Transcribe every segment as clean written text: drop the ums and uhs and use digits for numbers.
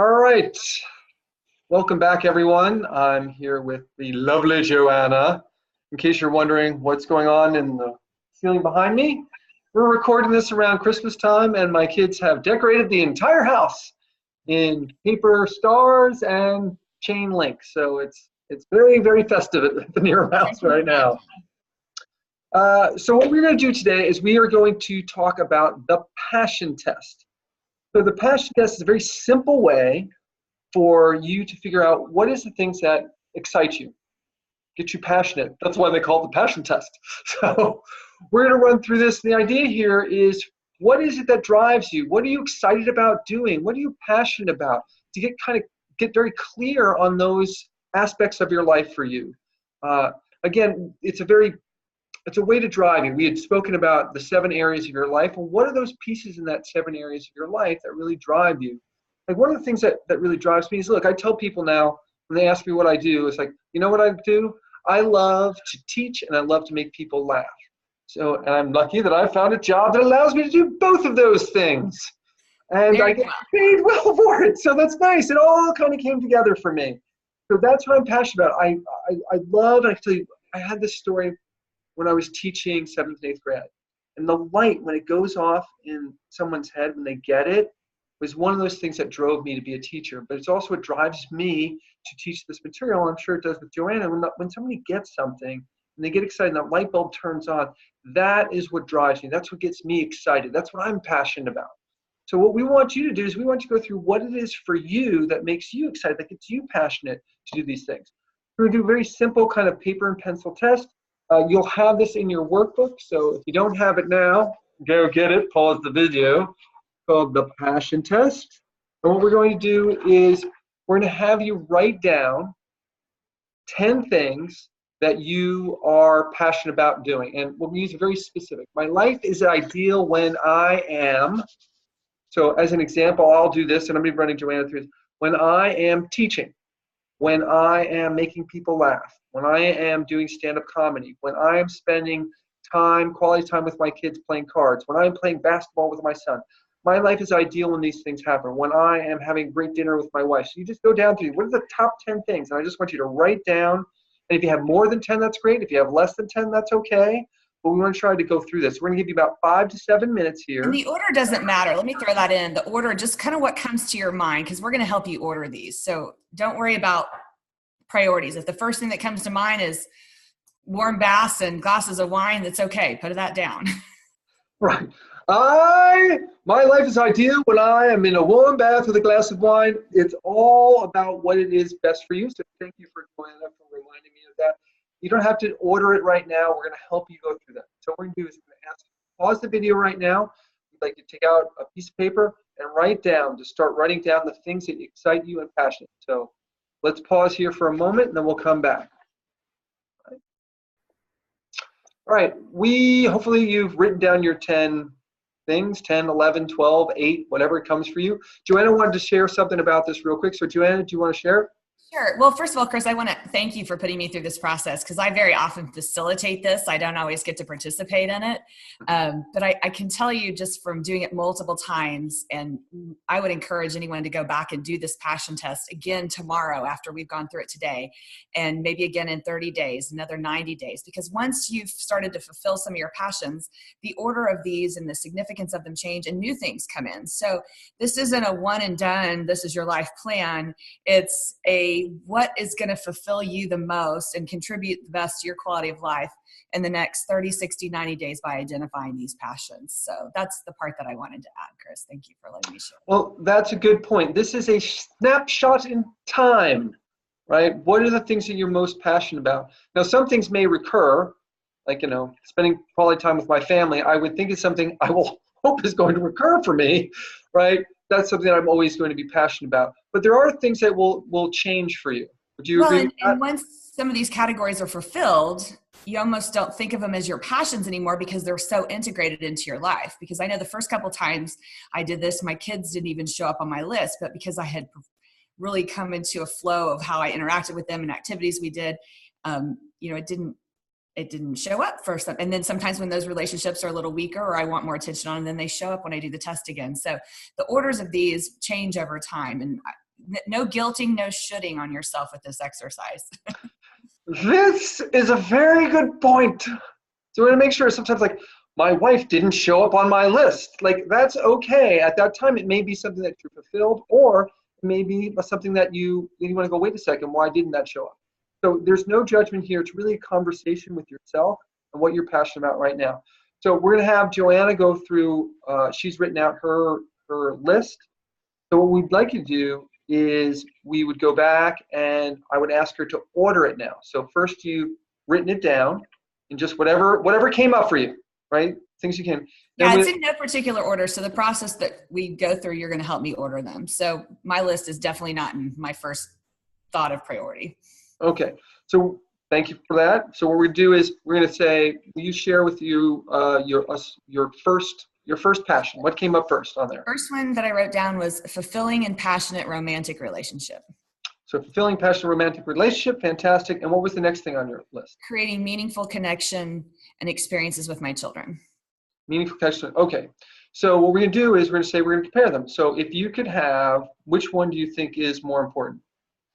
All right, welcome back everyone. I'm here with the lovely JoAnna. In case you're wondering what's going on in the ceiling behind me, we're recording this around Christmas time and my kids have decorated the entire house in paper stars and chain link. So it's very, very festive at the Nero house right now. So what we're going to do today is we are going to talk about the passion test. So the passion test is a very simple way for you to figure out what is the things that excite you, get you passionate. That's why they call it the passion test. So we're going to run through this. The idea here is, what is it that drives you? What are you excited about doing? What are you passionate about? To get very clear on those aspects of your life for you. Again, it's a way to drive you. We had spoken about the 7 areas of your life. Well, what are those pieces in that 7 areas of your life that really drive you? Like, one of the things that really drives me is, look, I tell people now when they ask me what I do, it's like, you know what I do? I love to teach and I love to make people laugh. So, and I'm lucky that I found a job that allows me to do both of those things. And I get paid well for it. So that's nice. It all kind of came together for me. So that's what I'm passionate about. I love, and I can tell you, I had this story when I was teaching 7th and 8th grade. And the light, when it goes off in someone's head when they get it, was one of those things that drove me to be a teacher. But it's also what drives me to teach this material. I'm sure it does with JoAnna. When somebody gets something and they get excited and that light bulb turns on, that is what drives me. That's what gets me excited. That's what I'm passionate about. So what we want you to do is we want you to go through what it is for you that makes you excited, that gets you passionate to do these things. We're going to do a very simple kind of paper and pencil test. You'll have this in your workbook. So if you don't have it now, go get it, pause the video. Called the passion test. And what we're going to do is we're going to have you write down 10 things that you are passionate about doing. And we'll use very specific. My life is ideal when I am. So as an example, I'll do this, and I'm going to be running JoAnna through this. When I am teaching, when I am making people laugh, when I am doing stand-up comedy, when I am spending quality time with my kids playing cards, when I'm playing basketball with my son. My life is ideal when these things happen, when I am having great dinner with my wife. So you just go down through, what are the top 10 things? And I just want you to write down, and if you have more than 10, that's great. If you have less than 10, that's okay. But we want to try to go through this. We're going to give you about 5 to 7 minutes here. And the order doesn't matter. Let me throw that in. The order, just kind of what comes to your mind, because we're going to help you order these. So don't worry about priorities. If the first thing that comes to mind is warm baths and glasses of wine, that's okay. Put that down. Right. My life is ideal when I am in a warm bath with a glass of wine. It's all about what it is best for you. So thank you for reminding me of that. You don't have to order it right now. We're going to help you go through that. So what we're going to do is we're going to ask you to pause the video right now. We'd like you to take out a piece of paper and start writing down the things that excite you and passionate. So let's pause here for a moment and then we'll come back. All right, hopefully you've written down your 10 things, 10, 11, 12, 8, whatever it comes for you. JoAnna wanted to share something about this real quick. So JoAnna, do you want to share it? Sure. Well, first of all, Chris, I want to thank you for putting me through this process because I very often facilitate this. I don't always get to participate in it. But I can tell you just from doing it multiple times, and I would encourage anyone to go back and do this passion test again tomorrow after we've gone through it today, and maybe again in 30 days, another 90 days, because once you've started to fulfill some of your passions, the order of these and the significance of them change and new things come in. So this isn't a one and done, this is your life plan. It's what is going to fulfill you the most and contribute the best to your quality of life in the next 30, 60, 90 days by identifying these passions. So that's the part that I wanted to add, Chris. Thank you for letting me share. Well, that's a good point. This is a snapshot in time, right? What are the things that you're most passionate about? Now, some things may recur, like, spending quality time with my family. I would think is something I will hope is going to recur for me, right? That's something that I'm always going to be passionate about. But there are things that will change for you. Would you agree with that? And once some of these categories are fulfilled, you almost don't think of them as your passions anymore because they're so integrated into your life. Because I know the first couple times I did this, my kids didn't even show up on my list, but because I had really come into a flow of how I interacted with them and activities we did, it didn't show up first. And then sometimes when those relationships are a little weaker or I want more attention on them, then they show up when I do the test again. So the orders of these change over time. And no guilting, no shoulding on yourself with this exercise. This is a very good point. So we're gonna make sure sometimes like my wife didn't show up on my list. Like that's okay. At that time, it may be something that you're fulfilled, or it may be something that you want to go, wait a second, why didn't that show up? So there's no judgment here. It's really a conversation with yourself and what you're passionate about right now. So we're gonna have JoAnna go through, she's written out her list. So what we'd like you to do is we would go back and I would ask her to order it now. So first you've written it down and just whatever came up for you, right? Things you can. Yeah, it's in no particular order. So the process that we go through, you're going to help me order them. So my list is definitely not in my first thought of priority. Okay. So thank you for that. So what we do is we're going to say, will you share with you your first passion? What came up first on there? First one that I wrote down was fulfilling and passionate romantic relationship. So fulfilling, passionate romantic relationship, fantastic. And what was the next thing on your list? Creating meaningful connection and experiences with my children. Meaningful connection. Okay. So what we're going to do is we're going to say we're going to compare them. So if you could have, which one do you think is more important?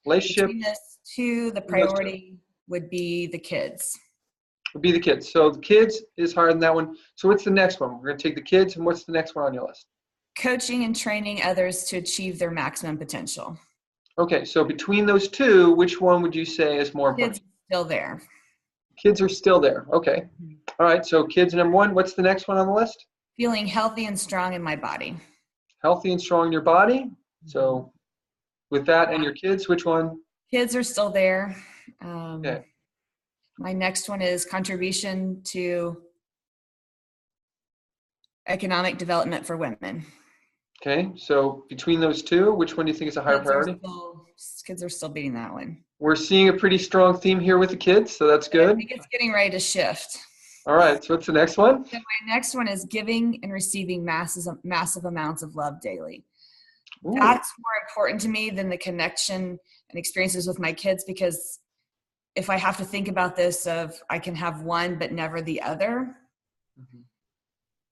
Relationship? Between those two, the priority would be the kids. Would be the kids. So the kids is higher than that one. So what's the next one? We're going to take the kids, and what's the next one on your list? Coaching and training others to achieve their maximum potential. Okay, so between those two, which one would you say is more important? Kids are still there. Kids are still there. Okay. All right, so kids number one. What's the next one on the list? Feeling healthy and strong in my body. Healthy and strong in your body. So with that and your kids, which one? Kids are still there. Okay. My next one is contribution to economic development for women. Okay, so between those two, which one do you think is a higher priority? Kids are still beating that one. We're seeing a pretty strong theme here with the kids, so that's good. I think it's getting ready to shift. All right, so what's the next one? So my next one is giving and receiving massive amounts of love daily. Ooh. That's more important to me than the connection and experiences with my kids, because if I have to think about this of I can have one but never the other,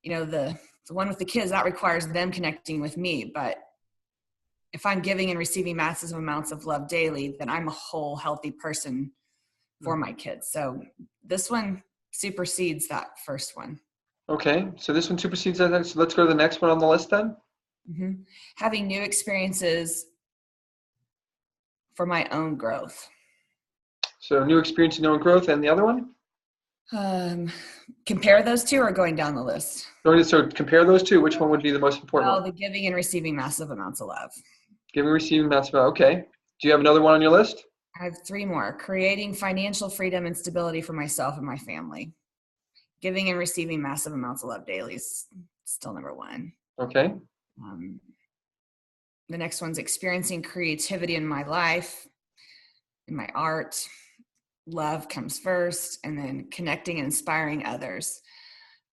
you know, the one with the kids, that requires them connecting with me. But if I'm giving and receiving massive amounts of love daily, then I'm a whole healthy person for my kids. So this one supersedes that first one. Okay, so this one supersedes that. So let's go to the next one on the list then. Having new experiences for my own growth. So new experience and own growth, and the other one? Compare those two or going down the list? So compare those two. Which one would be the most important one? The giving and receiving massive amounts of love. Giving and receiving massive amounts. Okay. Do you have another one on your list? I have three more. Creating financial freedom and stability for myself and my family. Giving and receiving massive amounts of love daily is still number one. Okay. The next one's experiencing creativity in my life, in my art. Love comes first, and then connecting and inspiring others.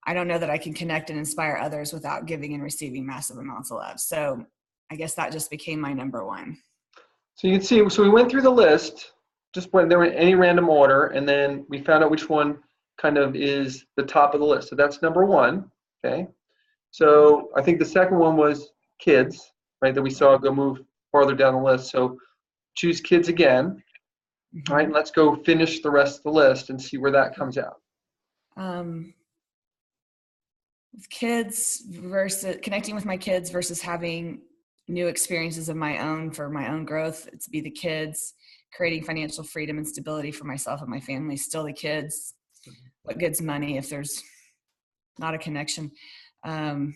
I don't know that I can connect and inspire others without giving and receiving massive amounts of love. So I guess that just became my number one. So you can see, so we went through the list, just when there were any random order, and then we found out which one kind of is the top of the list. So that's number one, okay? So I think the second one was kids, right, that we saw go move farther down the list. So choose kids again. All right, and let's go finish the rest of the list and see where that comes out. Kids versus connecting with my kids versus having new experiences of my own for my own growth. It's be the kids. Creating financial freedom and stability for myself and my family. Still the kids. What good's money if there's not a connection? The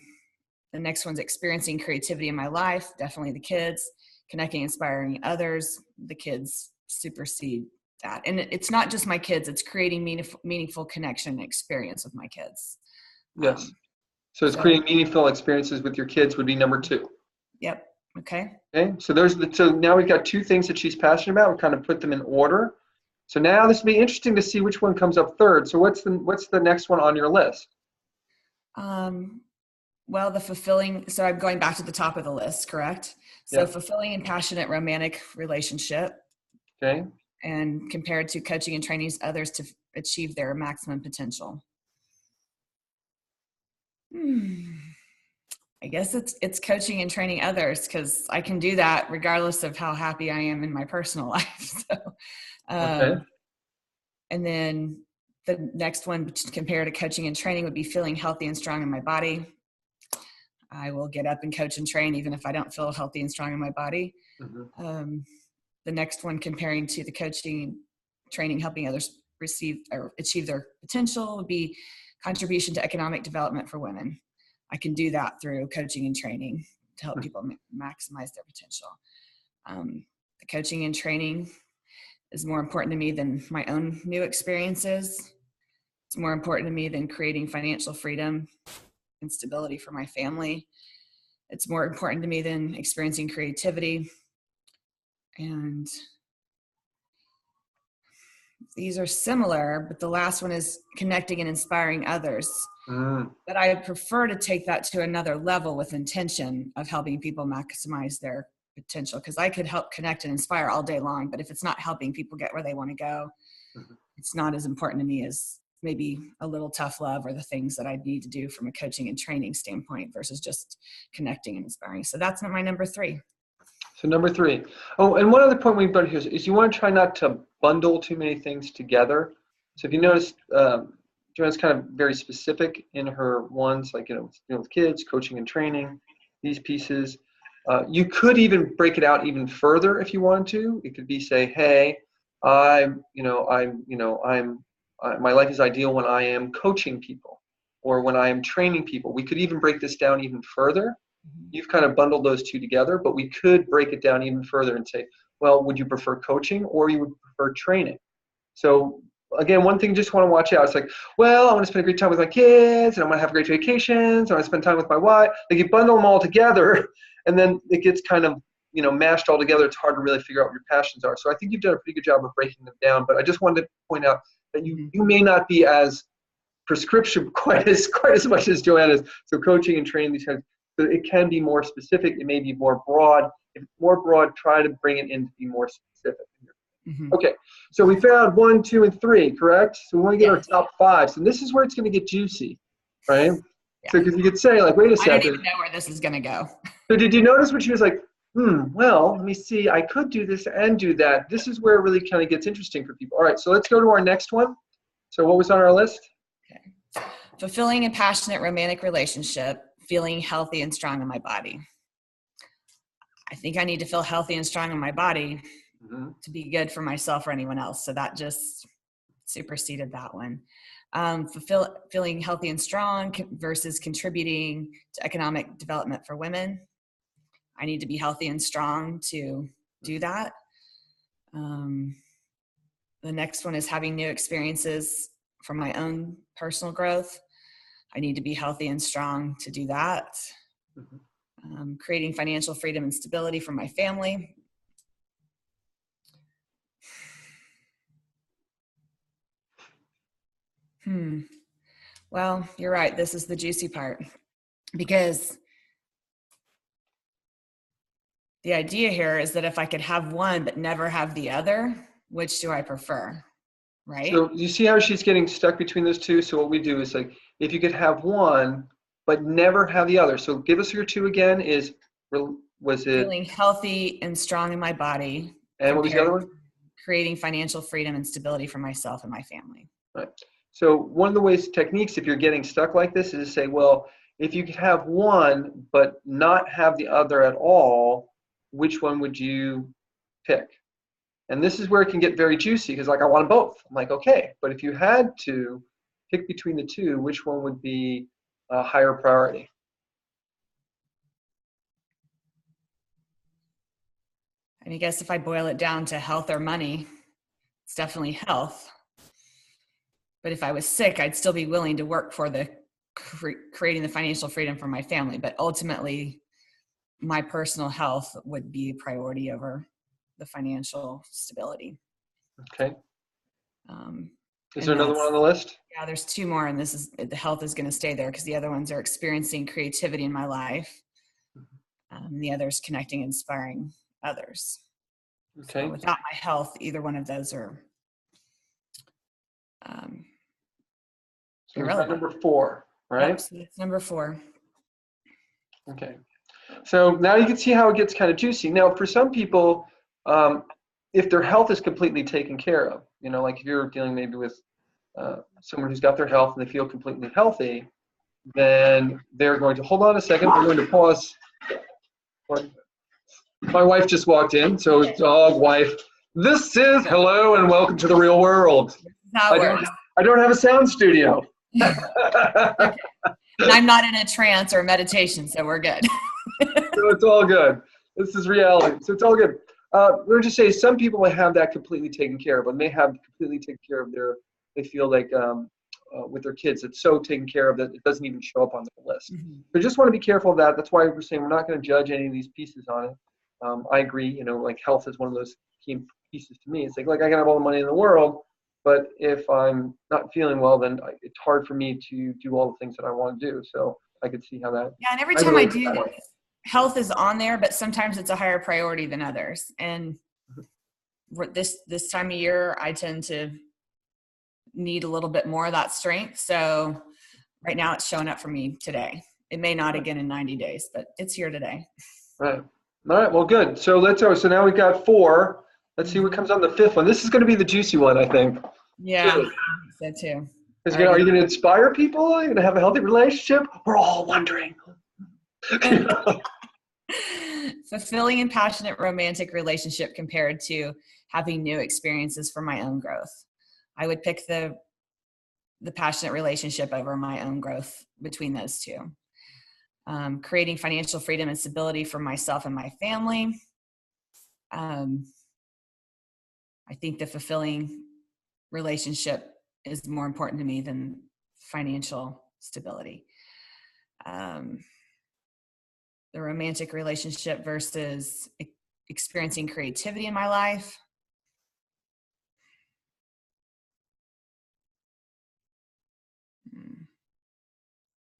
next one's experiencing creativity in my life. Definitely the kids. Connecting, inspiring others. The kids supersede that. And it's not just my kids. It's creating meaningful connection and experience with my kids. Yes. So it's creating meaningful experiences with your kids would be number two. Yep. Okay. Okay. So so now we've got two things that she's passionate about. We kind of put them in order. So now this will be interesting to see which one comes up third. So what's the next one on your list? Well, the fulfilling, so I'm going back to the top of the list, correct? So yeah. Fulfilling and passionate romantic relationship. Okay. And compared to coaching and training others to achieve their maximum potential. I guess it's coaching and training others, because I can do that regardless of how happy I am in my personal life. So, Okay. and then the next one compared to coaching and training would be feeling healthy and strong in my body. I will get up and coach and train even if I don't feel healthy and strong in my body. Mm-hmm. The next one comparing to the coaching, training, helping others receive or achieve their potential would be contribution to economic development for women. I can do that through coaching and training to help people maximize their potential. The coaching and training is more important to me than my own new experiences. It's more important to me than creating financial freedom and stability for my family. It's more important to me than experiencing creativity. And these are similar, but the last one is connecting and inspiring others. Mm. But I prefer to take that to another level with intention of helping people maximize their potential, because I could help connect and inspire all day long, but if it's not helping people get where they want to go, it's not as important to me as maybe a little tough love or the things that I need to do from a coaching and training standpoint versus just connecting and inspiring. So that's my number 3. So number 3. Oh, and one other point we've done here is you want to try not to bundle too many things together. So if you notice, JoAnna's kind of very specific in her ones, like, with kids, coaching and training, these pieces. You could even break it out even further if you wanted to. It could be, say, hey, my life is ideal when I am coaching people or when I am training people. We could even break this down even further. You've kind of bundled those two together, but we could break it down even further and say, well, would you prefer coaching or you would prefer training? So again, one thing you just want to watch out. It's like, well, I want to spend a great time with my kids and I want to have great vacations. I want to spend time with my wife. Like, you bundle them all together and then it gets kind of, mashed all together. It's hard to really figure out what your passions are. So I think you've done a pretty good job of breaking them down, but I just wanted to point out that you may not be as prescription quite as much as JoAnna is. So coaching and training, these kinds, so it can be more specific. It may be more broad. If it's more broad, try to bring it in to be more specific. Mm-hmm. Okay, so we found 1, 2, and 3, correct? So we want to get our Yes. top 5. And this is where it's going to get juicy, right? Yeah. So because you could say, like, wait a I don't second. even know where this is going to go. So did you notice when she was like, well, let me see, I could do this and do that. This is where it really kind of gets interesting for people. All right, so let's go to our next one. So what was on our list? Okay. Fulfilling a passionate romantic relationship, feeling healthy and strong in my body. I think I need to feel healthy and strong in my body to be good for myself or anyone else. So that just superseded that one. Feeling healthy and strong versus contributing to economic development for women. I need to be healthy and strong to do that. The next one is having new experiences from my own personal growth. I need to be healthy and strong to do that. Creating financial freedom and stability for my family. Well, you're right. This is the juicy part, because the idea here is that if I could have one but never have the other, which do I prefer? Right? So you see how she's getting stuck between those two? So what we do is, like, if you could have one but never have the other. So give us your 2 again. Was it? Feeling healthy and strong in my body. And what was the other one? Creating financial freedom and stability for myself and my family. Right. So one of the techniques, if you're getting stuck like this, is to say, well, if you could have one but not have the other at all, which one would you pick? And this is where it can get very juicy, because, like, I want them both. I'm like, okay, but if you had to pick between the 2, which one would be a higher priority? And I guess if I boil it down to health or money, it's definitely health. But if I was sick, I'd still be willing to work for creating the financial freedom for my family. But ultimately, my personal health would be a priority over the financial stability. Okay. Is there another one on the list? Yeah, there's 2 more, and the health is going to stay there because the other ones are experiencing creativity in my life. The other is connecting and inspiring others. Okay. So without my health, either one of those are so irrelevant. Number 4, right? Yep, so that's number 4. Okay. So now you can see how it gets kind of juicy. Now, for some people, if their health is completely taken care of, like if you're dealing maybe with someone who's got their health and they feel completely healthy, then they're going to hold on a second. I'm going to pause. My wife just walked in, so dog wife. This is hello and welcome to the real world. How it works. I don't have a sound studio. Okay. And I'm not in a trance or meditation, so we're good. So it's all good. This is reality. So it's all good. We're going to say some people may have that completely taken care of, but may have completely taken care of they feel like with their kids, it's so taken care of that it doesn't even show up on the list. Mm-hmm. So just want to be careful of that. That's why we're saying we're not going to judge any of these pieces on it. I agree, like health is one of those key pieces to me. It's like I can have all the money in the world, but if I'm not feeling well, then it's hard for me to do all the things that I want to do. So I could see how that. Yeah, and every time I do this, health is on there, but sometimes it's a higher priority than others. And this time of year, I tend to need a little bit more of that strength. So right now it's showing up for me today. It may not again in 90 days, but it's here today. Right. All right. Well, good. So let's go. So now we've got 4. Let's see what comes on the 5th one. This is going to be the juicy one, I think. Yeah, I think so too. Are you going to inspire people? Are you going to have a healthy relationship? We're all wondering. Fulfilling and passionate romantic relationship compared to having new experiences for my own growth. I would pick the passionate relationship over my own growth between those two. Creating financial freedom and stability for myself and my family. I think the fulfilling relationship is more important to me than financial stability. The romantic relationship versus experiencing creativity in my life.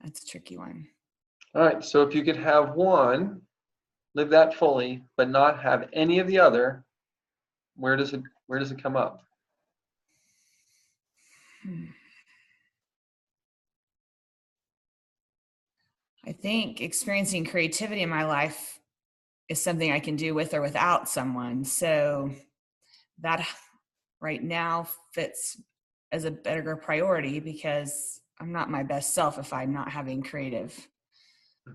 That's a tricky one. All right. So if you could have one, live that fully, but not have any of the other, where does it come up? I think experiencing creativity in my life is something I can do with or without someone. So that right now fits as a better priority because I'm not my best self if I'm not having creative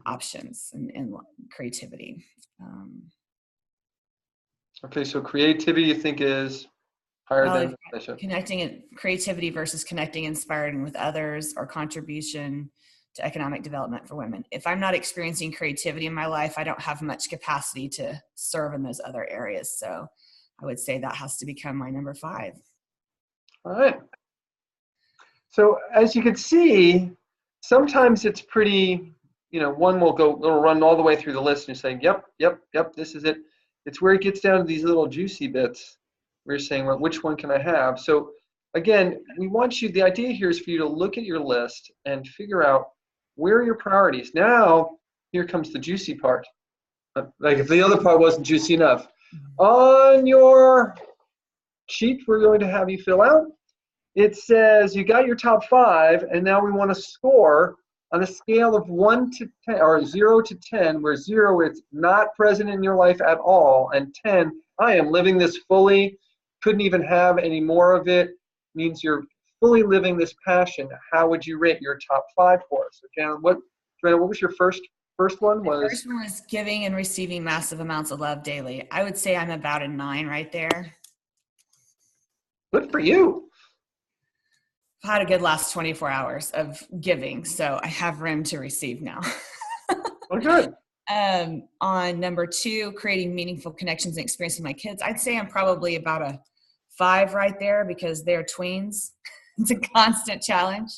options and creativity. Okay. So creativity you think is higher than connecting creativity versus connecting, inspiring with others, or contribution to economic development for women. If I'm not experiencing creativity in my life, I don't have much capacity to serve in those other areas. So I would say that has to become my number 5. All right. So as you can see, sometimes it's pretty, one it'll run all the way through the list and you're saying, yep, this is it. It's where it gets down to these little juicy bits. We're saying, well, which one can I have? So again, the idea here is for you to look at your list and figure out where are your priorities. Now, here comes the juicy part. Like if the other part wasn't juicy enough. On your sheet we're going to have you fill out, it says you got your top 5, and now we want to score on a scale of 1 to 10, or 0 to 10, where 0 is not present in your life at all, and 10, I am living this fully, couldn't even have any more of it, means you're fully living this passion. How would you rate your top 5 for us? So, JoAnna, what was your first one? The first one was giving and receiving massive amounts of love daily. I would say I'm about a 9 right there. Good for you. I've had a good last 24 hours of giving, so I have room to receive now. Oh, good. On number 2, creating meaningful connections and experiencing my kids, I'd say I'm probably about a 5 right there because they're tweens. It's a constant challenge.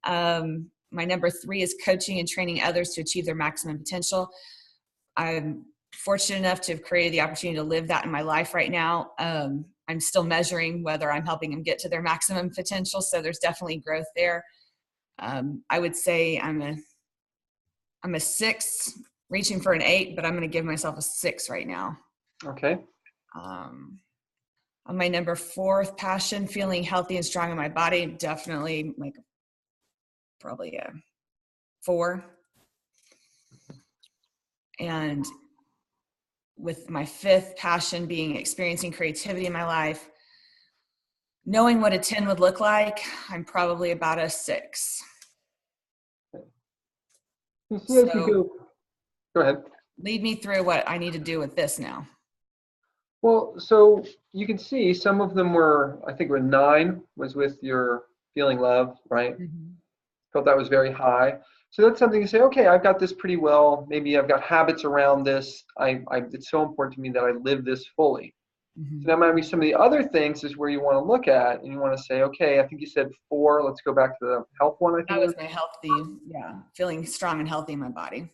My number 3 is coaching and training others to achieve their maximum potential. I'm fortunate enough to have created the opportunity to live that in my life right now. I'm still measuring whether I'm helping them get to their maximum potential. So there's definitely growth there. I would say I'm a 6, reaching for an 8, but I'm going to give myself a 6 right now. Okay. On my number 4 passion, feeling healthy and strong in my body, definitely probably a 4. And with my fifth passion being experiencing creativity in my life, knowing what a 10 would look like, I'm probably about a 6. You see, as you So go ahead. lead me through what I need to do with this now. Well, so you can see some of them were, I think, were 9 was with your feeling love, right? Mm-hmm. Felt that was very high. So that's something you say, okay, I've got this pretty well. Maybe I've got habits around this. It's so important to me that I live this fully. Mm-hmm. So that might be some of the other things is where you want to look at, and you want to say, okay, I think you said 4. Let's go back to the health one. I That think was my healthy, feeling strong and healthy in my body.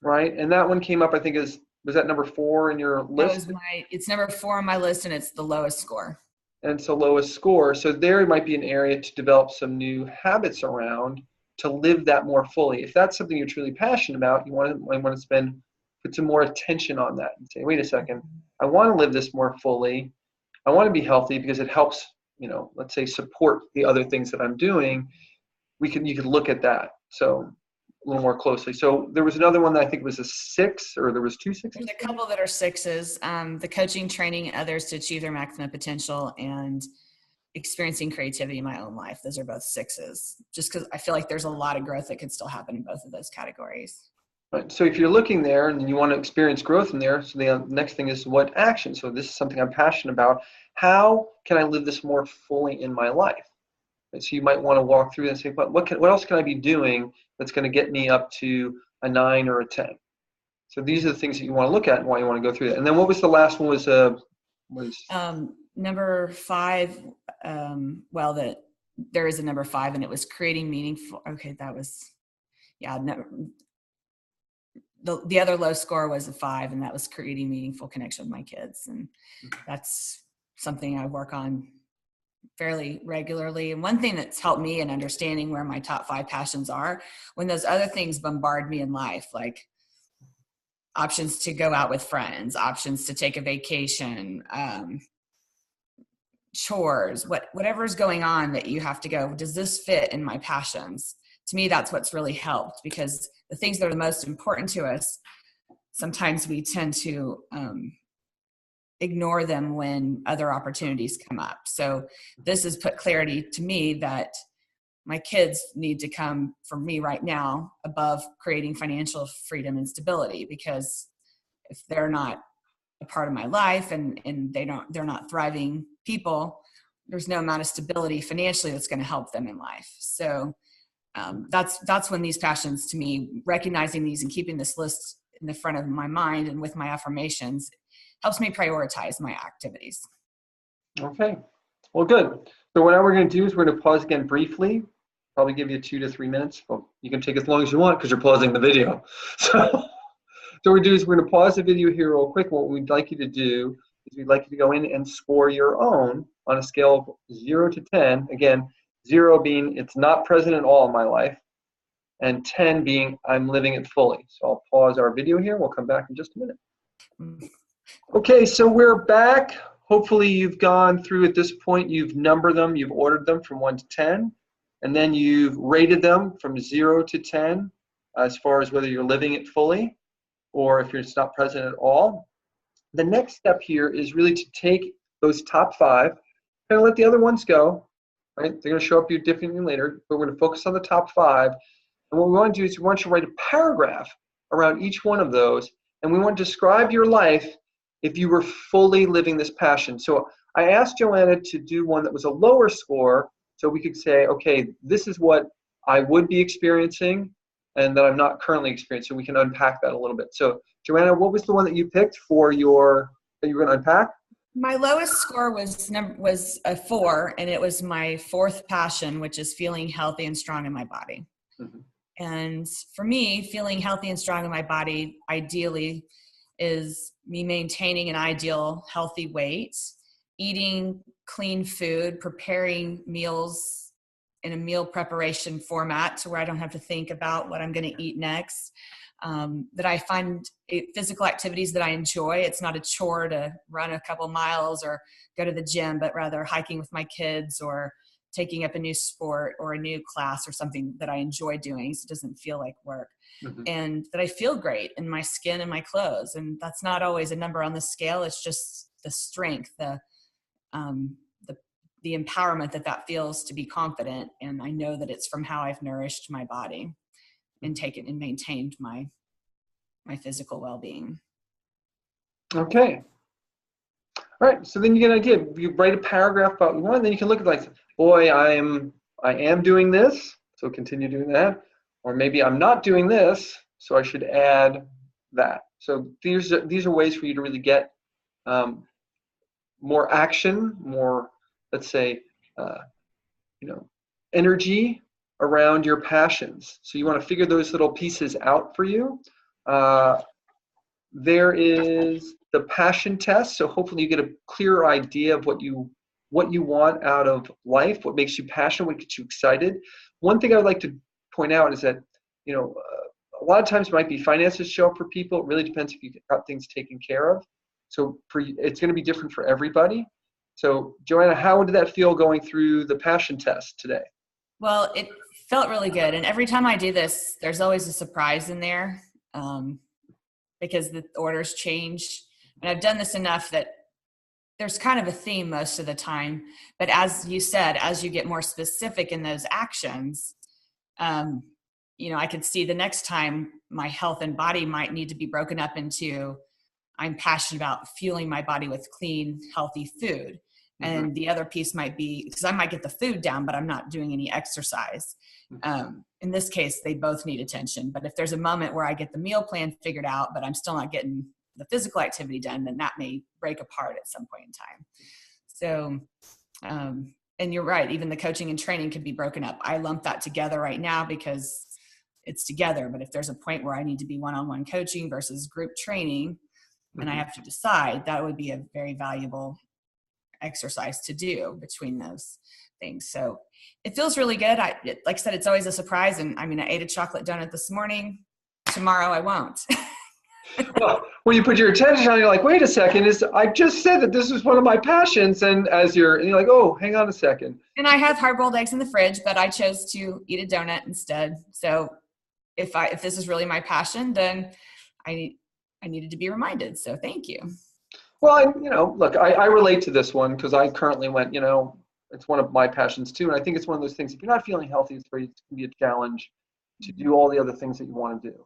right, and that one came up. I think was that number 4 in your That list? was it's number 4 on my list, and it's the lowest score. And it's the lowest score. So there might be an area to develop some new habits around to live that more fully. If that's something you're truly passionate about, you might want to put some more attention on that and say, wait a second, I want to live this more fully. I want to be healthy because it helps, let's say support the other things that I'm doing. You could look at that. So a little more closely. So there was another one that I think was a 6, or there was 2 6s. There's a couple that are 6s. The coaching, training others to achieve their maximum potential, and experiencing creativity in my own life. Those are both 6s, just because I feel like there's a lot of growth that could still happen in both of those categories. Right. So if you're looking there and you want to experience growth in there, so the next thing is what action. So this is something I'm passionate about. How can I live this more fully in my life? And so you might want to walk through and say, what else can I be doing that's going to get me up to a 9 or a 10? So these are the things that you want to look at and why you want to go through that. And then what was the last one? Number 5. That there is a number 5, and it was creating meaningful. Okay, that was the other low score was a 5, and that was creating meaningful connection with my kids, and that's something I work on fairly regularly. And one thing that's helped me in understanding where my top 5 passions are, when those other things bombard me in life, like options to go out with friends, options to take a vacation, chores, whatever's going on that you have to go, does this fit in my passions? To me, that's what's really helped, because the things that are the most important to us, sometimes we tend to ignore them when other opportunities come up. So this has put clarity to me that my kids need to come from me right now above creating financial freedom and stability, because if they're not a part of my life and they're not thriving people, there's no amount of stability financially that's going to help them in life. So that's when these passions, to me, recognizing these and keeping this list in the front of my mind and with my affirmations, helps me prioritize my activities. Okay, well, good. So what we're going to do is we're going to pause again briefly, probably give you 2 to 3 minutes. Well, you can take as long as you want because you're pausing the video. So what we're going to do is we're going to pause the video here real quick. What we'd like you to do is we'd like you to go in and score your own on a scale of 0 to 10. Again, 0 being it's not present at all in my life, and 10 being I'm living it fully. So I'll pause our video here. We'll come back in just a minute. Okay, so we're back. Hopefully you've gone through at this point, you've numbered them, you've ordered them from 1 to 10, and then you've rated them from 0 to 10 as far as whether you're living it fully or if it's not present at all. The next step here is really to take those top 5, kind of let the other ones go, right? They're going to show up you differently later, but we're going to focus on the top 5. And what we want to do is we want you to write a paragraph around each one of those, and we want to describe your life if you were fully living this passion. So I asked JoAnna to do one that was a lower score, so we could say, okay, this is what I would be experiencing and that I'm not currently experiencing. We can unpack that a little bit. So JoAnna, what was the one that you picked that you were going to unpack? My lowest score was a 4, and it was my 4th passion, which is feeling healthy and strong in my body. Mm-hmm. And for me, feeling healthy and strong in my body, ideally, is me maintaining an ideal healthy weight, eating clean food, preparing meals in a meal preparation format to where I don't have to think about what I'm going to eat next. That I find physical activities that I enjoy. It's not a chore to run a couple miles or go to the gym, but rather hiking with my kids or taking up a new sport or a new class or something that I enjoy doing, so it doesn't feel like work. And that I feel great in my skin and my clothes. And that's not always a number on the scale. It's just the strength, the empowerment that feels to be confident. And I know that it's from how I've nourished my body and taken and maintained my physical well-being. Okay. All right. So then you get an idea. You write a paragraph about what you want, and then you can look at like, boy, I am doing this, so continue doing that. Or maybe I'm not doing this, so I should add that. So these are ways for you to really get more action, more, let's say, energy around your passions. So you want to figure those little pieces out for you. There is the passion test. So hopefully you get a clearer idea of what you want out of life, what makes you passionate, what gets you excited. One thing I would like to point out is that, a lot of times it might be finances show up for people. It really depends if you got things taken care of. So it's going to be different for everybody. So JoAnna, how did that feel going through the passion test today? Well, it felt really good. And every time I do this, there's always a surprise in there because the orders change. And I've done this enough that there's kind of a theme most of the time. But as you said, as you get more specific in those actions, I could see the next time my health and body might need to be broken up into, I'm passionate about fueling my body with clean, healthy food. And the other piece might be, because I might get the food down, but I'm not doing any exercise. In this case, they both need attention. But if there's a moment where I get the meal plan figured out, but I'm still not getting the physical activity done, then that may break apart at some point in time. So, and you're right, even the coaching and training could be broken up. I lump that together right now because it's together. But if there's a point where I need to be one-on-one coaching versus group training, and I have to decide, that would be a very valuable exercise to do between those things. So it feels really good. Like I said, it's always a surprise. And I ate a chocolate donut this morning. Tomorrow I won't. Well, when you put your attention on it, you're like, wait a second, I just said that this is one of my passions. And you're like, oh, hang on a second. And I have hard-boiled eggs in the fridge, but I chose to eat a donut instead. So if this is really my passion, then I needed to be reminded. So thank you. Well, look, I relate to this one because I currently went, it's one of my passions too. And I think it's one of those things, if you're not feeling healthy, it's going to be a challenge to do all the other things that you want to do.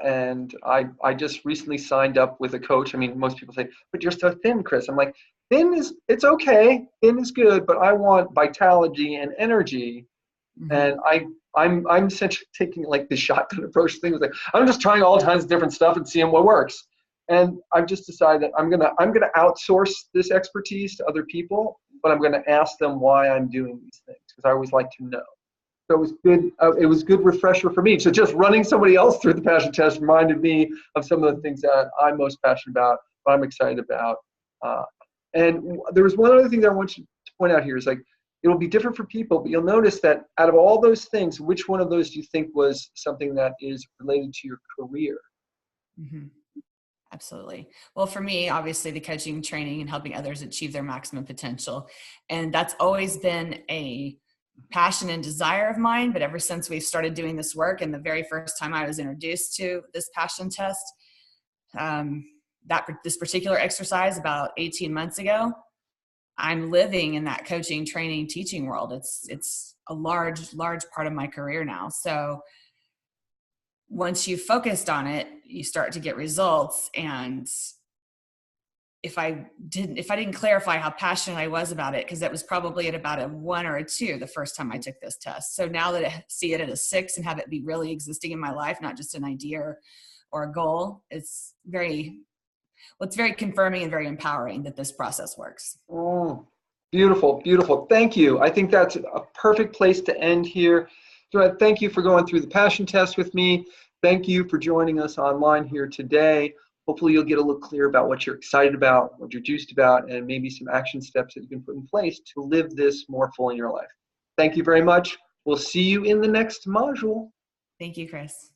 And I just recently signed up with a coach. Most people say, but you're so thin, Chris. I'm like, it's okay. Thin is good, but I want vitality and energy. And I'm essentially taking like the shotgun approach thing. Like, I'm just trying all kinds of different stuff and seeing what works. And I've just decided that I'm gonna outsource this expertise to other people, but I'm gonna ask them why I'm doing these things because I always like to know. So it was good. It was a good refresher for me. So just running somebody else through the passion test reminded me of some of the things that I'm most passionate about, what I'm excited about. And there was one other thing that I want you to point out here is like, it'll be different for people, but you'll notice that out of all those things, which one of those do you think was something that is related to your career? Absolutely. Well, for me, obviously the coaching, training, and helping others achieve their maximum potential. And that's always been a passion and desire of mine. But ever since we've started doing this work, and the very first time I was introduced to this passion test, this particular exercise about 18 months ago, I'm living in that coaching, training, teaching world. It's a large part of my career now. So once you've focused on it, you start to get results. And if I didn't clarify how passionate I was about it, because that was probably at about a 1 or a 2 the first time I took this test. So now that I see it at a 6 and have it be really existing in my life, not just an idea or a goal, it's very confirming and very empowering that this process works. Oh, beautiful, beautiful. Thank you. I think that's a perfect place to end here. So thank you for going through the passion test with me. Thank you for joining us online here today. Hopefully you'll get a little clear about what you're excited about, what you're juiced about, and maybe some action steps that you can put in place to live this more fully in your life. Thank you very much. We'll see you in the next module. Thank you, Chris.